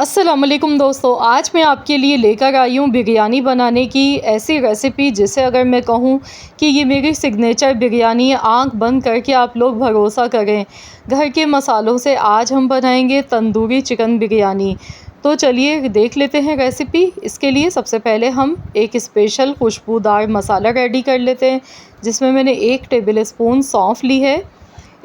अस्सलाम वालेकुम दोस्तों, आज मैं आपके लिए लेकर आई हूँ बिरयानी बनाने की ऐसी रेसिपी जिसे अगर मैं कहूँ कि ये मेरी सिग्नेचर बिरयानी है, आँख बंद करके आप लोग भरोसा करें। घर के मसालों से आज हम बनाएंगे तंदूरी चिकन बिरयानी। तो चलिए देख लेते हैं रेसिपी। इसके लिए सबसे पहले हम एक स्पेशल खुशबूदार मसाला रेडी कर लेते हैं, जिसमें मैंने 1 टेबल स्पून सौंफ ली है,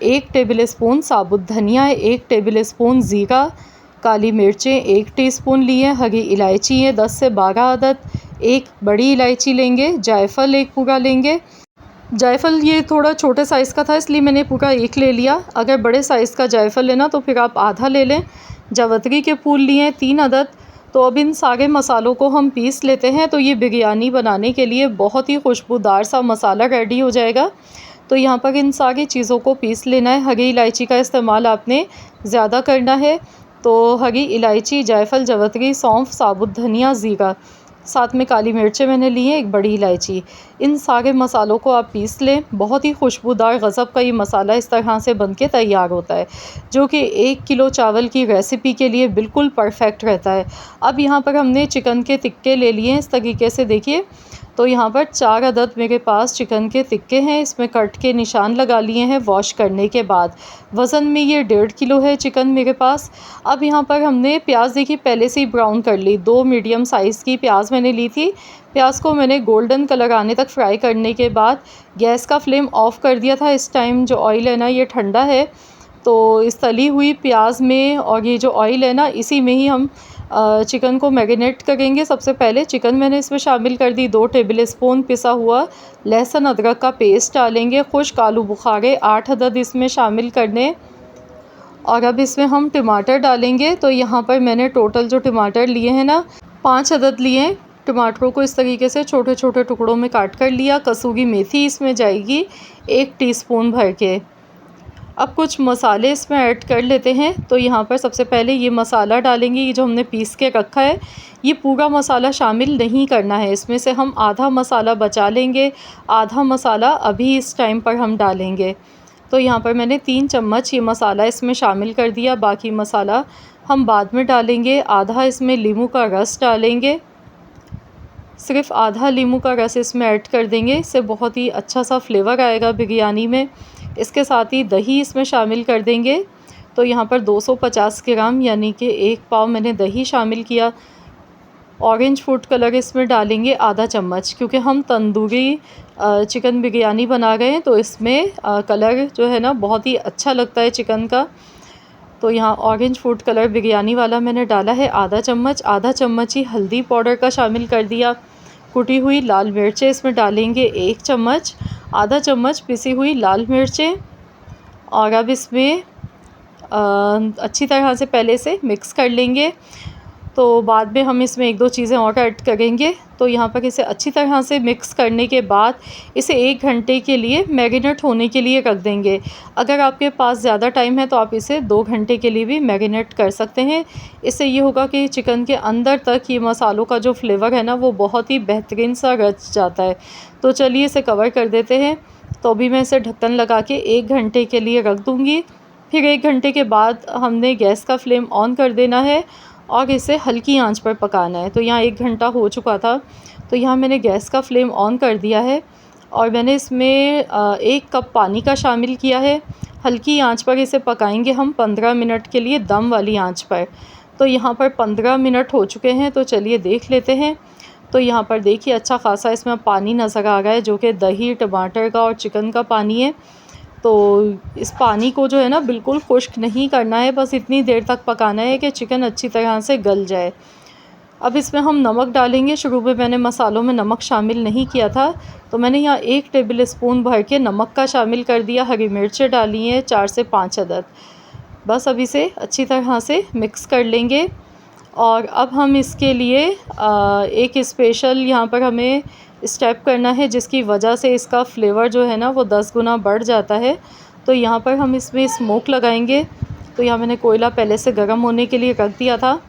1 टेबल स्पून साबुत धनिया है, 1 टेबल स्पून ज़ीरा, काली मिर्चें 1 टीस्पून ली है, हरी इलायची है 10 से 12 अदद, एक बड़ी इलायची लेंगे, जायफल एक पूरा लेंगे। जायफल ये थोड़ा छोटे साइज़ का था इसलिए मैंने पूरा एक ले लिया। अगर बड़े साइज़ का जायफल लेना तो फिर आप आधा ले लें। जावित्री के फूल लिए हैं 3 अदद। तो अब इन सारे मसालों को हम पीस लेते हैं। तो ये बिरयानी बनाने के लिए बहुत ही खुशबूदार सा मसाला रेडी हो जाएगा। तो यहाँ पर इन सारी चीज़ों को पीस लेना है। हरी इलायची का इस्तेमाल आपने ज़्यादा करना है। तो हरी इलायची, जायफल, जावित्री, सौंफ, साबुत धनिया, ज़ीरा, साथ में काली मिर्चें मैंने ली हैं, एक बड़ी इलायची। इन सारे मसालों को आप पीस लें। बहुत ही खुशबूदार गज़ब का ये मसाला इस तरह से बन के तैयार होता है, जो कि 1 किलो चावल की रेसिपी के लिए बिल्कुल परफेक्ट रहता है। अब यहाँ पर हमने चिकन के टिक्के ले लिए हैं इस तरीके से, देखिए। तो यहाँ पर 4 अदद मेरे पास चिकन के टिक्के हैं। इसमें कट के निशान लगा लिए हैं वॉश करने के बाद। वज़न में ये 1.5 किलो है चिकन मेरे पास। अब यहाँ पर हमने प्याज देखिए पहले से ही ब्राउन कर ली। 2 मीडियम साइज़ की प्याज मैंने ली थी। प्याज को मैंने गोल्डन कलर आने तक फ्राई करने के बाद गैस का फ्लेम ऑफ़ कर दिया था। इस टाइम जो ऑयल है ना ये ठंडा है। तो इस तली हुई प्याज में और ये जो ऑयल है ना, इसी में ही हम चिकन को मैरिनेट करेंगे। सबसे पहले चिकन मैंने इसमें शामिल कर दी। 2 टेबल स्पून पिसा हुआ लहसुन अदरक का पेस्ट डालेंगे। खुश्क आलू बुखारे 8 अदद इसमें शामिल करने। और अब इसमें हम टमाटर डालेंगे। तो यहाँ पर मैंने टोटल जो टमाटर लिए हैं ना, 5 अदद लिए हैं। टमाटरों को इस तरीके से छोटे छोटे टुकड़ों में काट कर लिया। कसूरी मेथी इसमें जाएगी 1 टीस्पून भर के। अब कुछ मसाले इसमें ऐड कर लेते हैं। तो यहाँ पर सबसे पहले ये मसाला डालेंगे, ये जो हमने पीस के रखा है। ये पूरा मसाला शामिल नहीं करना है, इसमें से हम आधा मसाला बचा लेंगे, आधा मसाला अभी इस टाइम पर हम डालेंगे। तो यहाँ पर मैंने 3 चम्मच ये मसाला इसमें शामिल कर दिया। बाकी मसाला हम बाद में डालेंगे। आधा इसमें नींबू का रस डालेंगे, सिर्फ़ आधा नींबू का रस इसमें ऐड कर देंगे। इससे बहुत ही अच्छा सा फ्लेवर आएगा बिरयानी में। इसके साथ ही दही इसमें शामिल कर देंगे। तो यहाँ पर 250 ग्राम यानी कि 1 पाव मैंने दही शामिल किया। ऑरेंज फूड कलर इसमें डालेंगे आधा चम्मच, क्योंकि हम तंदूरी चिकन बिरयानी बना रहे हैं। तो इसमें कलर जो है ना बहुत ही अच्छा लगता है चिकन का। तो यहाँ ऑरेंज फूड कलर बिरयानी वाला मैंने डाला है आधा चम्मच। आधा चम्मच ही हल्दी पाउडर का शामिल कर दिया। कुटी हुई लाल मिर्चें इसमें डालेंगे 1 चम्मच। आधा चम्मच पिसी हुई लाल मिर्चें। और अब इसमें अच्छी तरह से पहले से मिक्स कर लेंगे। तो बाद में हम इसमें 1-2 चीज़ें और ऐड करेंगे। तो यहाँ पर इसे अच्छी तरह से मिक्स करने के बाद इसे 1 घंटे के लिए मैरिनेट होने के लिए रख देंगे। अगर आपके पास ज़्यादा टाइम है तो आप इसे 2 घंटे के लिए भी मैरिनेट कर सकते हैं। इससे ये होगा कि चिकन के अंदर तक ये मसालों का जो फ्लेवर है ना वो बहुत ही बेहतरीन सा रच जाता है। तो चलिए इसे कवर कर देते हैं। तो अभी मैं इसे ढक्कन लगा के 1 घंटे के लिए रख दूँगी। फिर 1 घंटे के बाद हमने गैस का फ्लेम ऑन कर देना है और इसे हल्की आंच पर पकाना है। तो यहाँ 1 घंटा हो चुका था। तो यहाँ मैंने गैस का फ्लेम ऑन कर दिया है और मैंने इसमें 1 कप पानी का शामिल किया है। हल्की आंच पर इसे पकाएंगे हम 15 मिनट के लिए, दम वाली आंच पर। तो यहाँ पर 15 मिनट हो चुके हैं। तो चलिए देख लेते हैं। तो यहाँ पर देखिए अच्छा खासा इसमें पानी नज़र आ रहा है, जो कि दही, टमाटर का और चिकन का पानी है। तो इस पानी को जो है ना बिल्कुल खुश्क नहीं करना है, बस इतनी देर तक पकाना है कि चिकन अच्छी तरह से गल जाए। अब इसमें हम नमक डालेंगे। शुरू में मैंने मसालों में नमक शामिल नहीं किया था, तो मैंने यहाँ 1 टेबल स्पून भर के नमक का शामिल कर दिया। हरी मिर्चें डाली हैं 4 से 5 अदद। बस अब इसे अच्छी तरह से मिक्स कर लेंगे। और अब हम इसके लिए एक स्पेशल यहाँ पर हमें स्टेप करना है, जिसकी वजह से इसका फ्लेवर जो है ना वो 10 गुना बढ़ जाता है। तो यहाँ पर हम इसमें स्मोक लगाएंगे। तो यहाँ मैंने कोयला पहले से गर्म होने के लिए रख दिया था।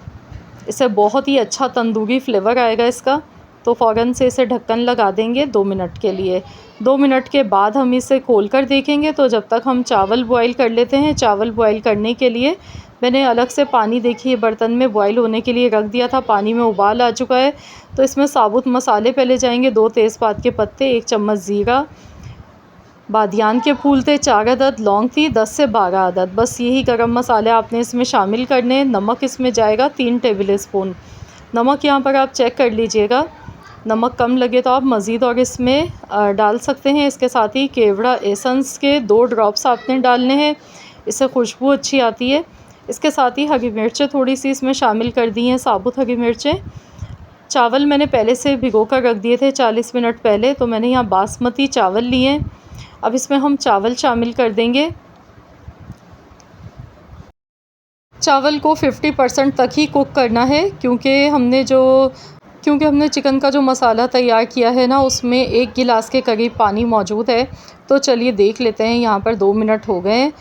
इससे बहुत ही अच्छा तंदूरी फ्लेवर आएगा इसका। तो फ़ौरन से इसे ढक्कन लगा देंगे 2 मिनट के लिए। 2 मिनट के बाद हम इसे खोल कर देखेंगे, तो जब तक हम चावल बॉईल कर लेते हैं। चावल बॉईल करने के लिए मैंने अलग से पानी देखिए बर्तन में बॉईल होने के लिए रख दिया था, पानी में उबाल आ चुका है। तो इसमें साबुत मसाले पहले जाएंगे, 2 तेज़पात के पत्ते, 1 चम्मच ज़ीरा, बादियान के फूल थे 4 अदद, लौंग थी 10 से 12 अदद। बस यही गरम मसाले आपने इसमें शामिल करने हैं। नमक इसमें जाएगा 3 टेबल स्पून। नमक यहाँ पर आप चेक कर लीजिएगा, नमक कम लगे तो आप मज़ीद और इसमें डाल सकते हैं। इसके साथ ही केवड़ा एसेंस के 2 ड्रॉप्स आपने डालने हैं, इससे खुशबू अच्छी आती है। इसके साथ ही हरी मिर्चें थोड़ी सी इसमें शामिल कर दी हैं, साबुत हरी मिर्चें। चावल मैंने पहले से भिगो कर रख दिए थे 40 मिनट पहले, तो मैंने यहाँ बासमती चावल लिए हैं। अब इसमें हम चावल शामिल कर देंगे। चावल को 50% तक ही कुक करना है, क्योंकि हमने चिकन का जो मसाला तैयार किया है ना, उसमें 1 गिलास के करीब पानी मौजूद है। तो चलिए देख लेते हैं, यहाँ पर 2 मिनट हो गए हैं,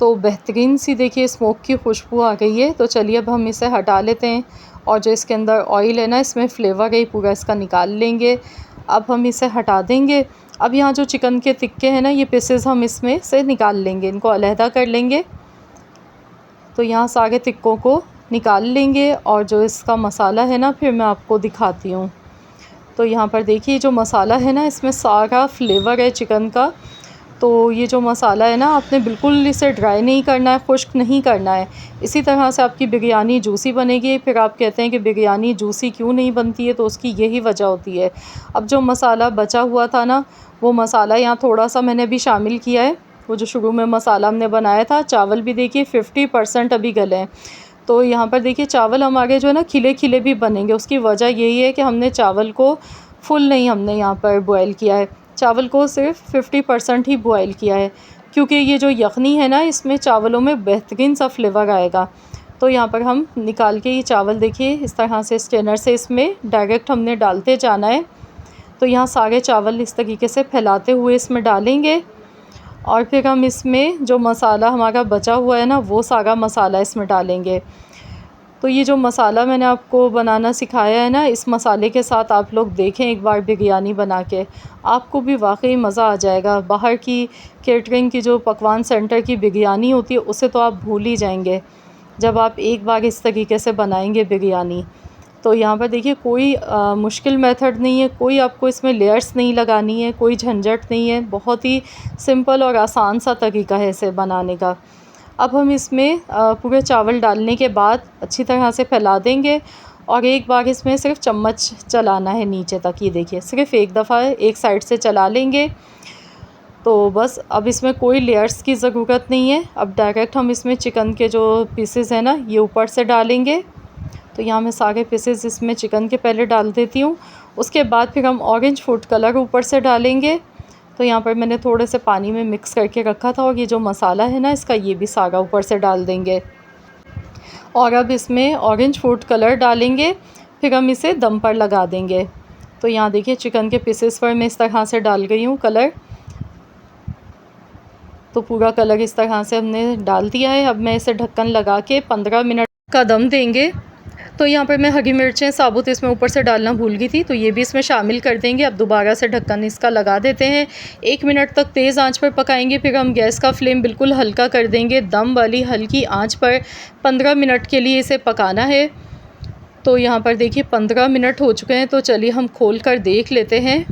तो बेहतरीन सी देखिए स्मोक की खुशबू आ गई है। तो चलिए अब हम इसे हटा लेते हैं, और जो इसके अंदर ऑयल है ना, इसमें फ्लेवर है पूरा इसका निकाल लेंगे। अब हम इसे हटा देंगे। अब यहाँ जो चिकन के तिक्के हैं ना, ये पीसेस हम इसमें से निकाल लेंगे, इनको अलहदा कर लेंगे। तो यहाँ सारे तिक्कों को निकाल लेंगे, और जो इसका मसाला है ना, फिर मैं आपको दिखाती हूँ। तो यहाँ पर देखिए जो मसाला है ना, इसमें सारा फ्लेवर है चिकन का। तो ये जो मसाला है ना, आपने बिल्कुल इसे ड्राई नहीं करना है, खुश्क नहीं करना है। इसी तरह से आपकी बिरयानी जूसी बनेगी। फिर आप कहते हैं कि बिरयानी जूसी क्यों नहीं बनती है, तो उसकी यही वजह होती है। अब जो मसाला बचा हुआ था ना, वो मसाला यहाँ थोड़ा सा मैंने अभी शामिल किया है, वो जो शुरू में मसाला हमने बनाया था। चावल भी देखिए 50% अभी गले हैं। तो यहाँ पर देखिए चावल हमारे जो है ना खिले खिले भी बनेंगे। उसकी वजह यही है कि हमने चावल को फुल नहीं हमने यहाँ पर बॉयल किया है, चावल को सिर्फ 50% ही बॉयल किया है, क्योंकि ये जो यखनी है ना, इसमें चावलों में बेहतरीन सा फ्लेवर आएगा। तो यहाँ पर हम निकाल के ये चावल देखिए इस तरह से स्ट्रेनर से इसमें डायरेक्ट हमने डालते जाना है। तो यहाँ सारे चावल इस तरीके से फैलाते हुए इसमें डालेंगे, और फिर हम इसमें जो मसाला हमारा बचा हुआ है ना, वो सारा मसाला इसमें डालेंगे। तो ये जो मसाला मैंने आपको बनाना सिखाया है ना, इस मसाले के साथ आप लोग देखें एक बार बिरयानी बना के, आपको भी वाकई मज़ा आ जाएगा। बाहर की केटरिंग की जो पकवान सेंटर की बिरयानी होती है, उसे तो आप भूल ही जाएंगे जब आप एक बार इस तरीके से बनाएंगे बिरयानी। तो यहाँ पर देखिए कोई मुश्किल मेथड नहीं है, कोई आपको इसमें लेयर्स नहीं लगानी है, कोई झंझट नहीं है। बहुत ही सिंपल और आसान सा तरीका है इसे बनाने का। अब हम इसमें पूरे चावल डालने के बाद अच्छी तरह से फैला देंगे, और एक बार इसमें सिर्फ चम्मच चलाना है नीचे तक। ये देखिए सिर्फ एक दफ़ा एक साइड से चला लेंगे, तो बस अब इसमें कोई लेयर्स की ज़रूरत नहीं है। अब डायरेक्ट हम इसमें चिकन के जो पीसेस हैं ना, ये ऊपर से डालेंगे। तो यहाँ मैं सारे पीसेस इसमें चिकन के पहले डाल देती हूँ, उसके बाद फिर हम ऑरेंज फूड कलर ऊपर से डालेंगे। तो यहाँ पर मैंने थोड़े से पानी में मिक्स करके रखा था, और ये जो मसाला है ना इसका, ये भी सारा ऊपर से डाल देंगे। और अब इसमें ऑरेंज फूड कलर डालेंगे, फिर हम इसे दम पर लगा देंगे। तो यहाँ देखिए चिकन के पीसेस पर मैं इस तरह से डाल गई हूँ कलर। तो पूरा कलर इस तरह से हमने डाल दिया है। अब मैं इसे ढक्कन लगा के 15 मिनट का दम देंगे। तो यहाँ पर मैं हरी मिर्चें साबुत इसमें ऊपर से डालना भूल गई थी, तो ये भी इसमें शामिल कर देंगे। अब दोबारा से ढक्कन इसका लगा देते हैं, 1 मिनट तक तेज़ आंच पर पकाएंगे। फिर हम गैस का फ्लेम बिल्कुल हल्का कर देंगे, दम वाली हल्की आंच पर 15 मिनट के लिए इसे पकाना है। तो यहाँ पर देखिए 15 मिनट हो चुके हैं, तो चलिए हम खोल कर देख लेते हैं।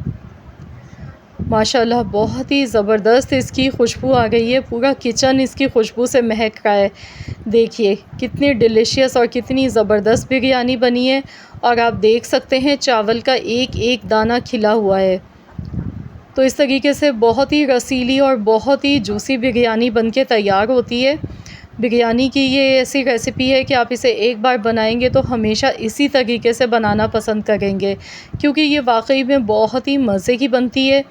माशाल्लाह बहुत ही ज़बरदस्त इसकी खुशबू आ गई है, पूरा किचन इसकी खुशबू से महक रहा है। देखिए कितनी डिलीशियस और कितनी ज़बरदस्त बिरयानी बनी है, और आप देख सकते हैं चावल का एक एक दाना खिला हुआ है। तो इस तरीके से बहुत ही रसीली और बहुत ही जूसी बिरयानी बनके तैयार होती है। बिरयानी की ये ऐसी रेसिपी है कि आप इसे एक बार बनाएंगे तो हमेशा इसी तरीके से बनाना पसंद करेंगे, क्योंकि ये वाकई में बहुत ही मज़े की बनती है।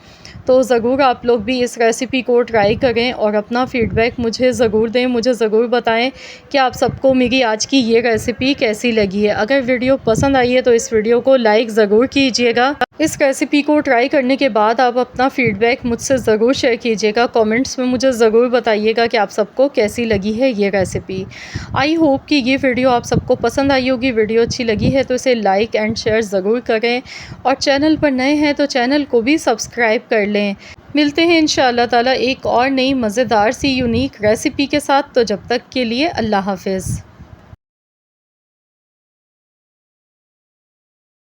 तो ज़रूर आप लोग भी इस रेसिपी को ट्राई करें, और अपना फ़ीडबैक मुझे ज़रूर दें, मुझे ज़रूर बताएं कि आप सबको मेरी आज की ये रेसिपी कैसी लगी है। अगर वीडियो पसंद आई है तो इस वीडियो को लाइक ज़रूर कीजिएगा। इस रेसिपी को ट्राई करने के बाद आप अपना फ़ीडबैक मुझसे ज़रूर शेयर कीजिएगा। कमेंट्स में मुझे ज़रूर बताइएगा कि आप सबको कैसी लगी है ये रेसिपी। आई होप कि ये वीडियो आप सबको पसंद आई होगी। वीडियो अच्छी लगी है तो इसे लाइक एंड शेयर ज़रूर करें और चैनल पर नए हैं तो चैनल को भी सब्सक्राइब कर लें। मिलते हैं इंशाअल्लाह ताला एक और नई मज़ेदार सी यूनिक रेसिपी के साथ। तो जब तक के लिए अल्लाह हाफ़िज़।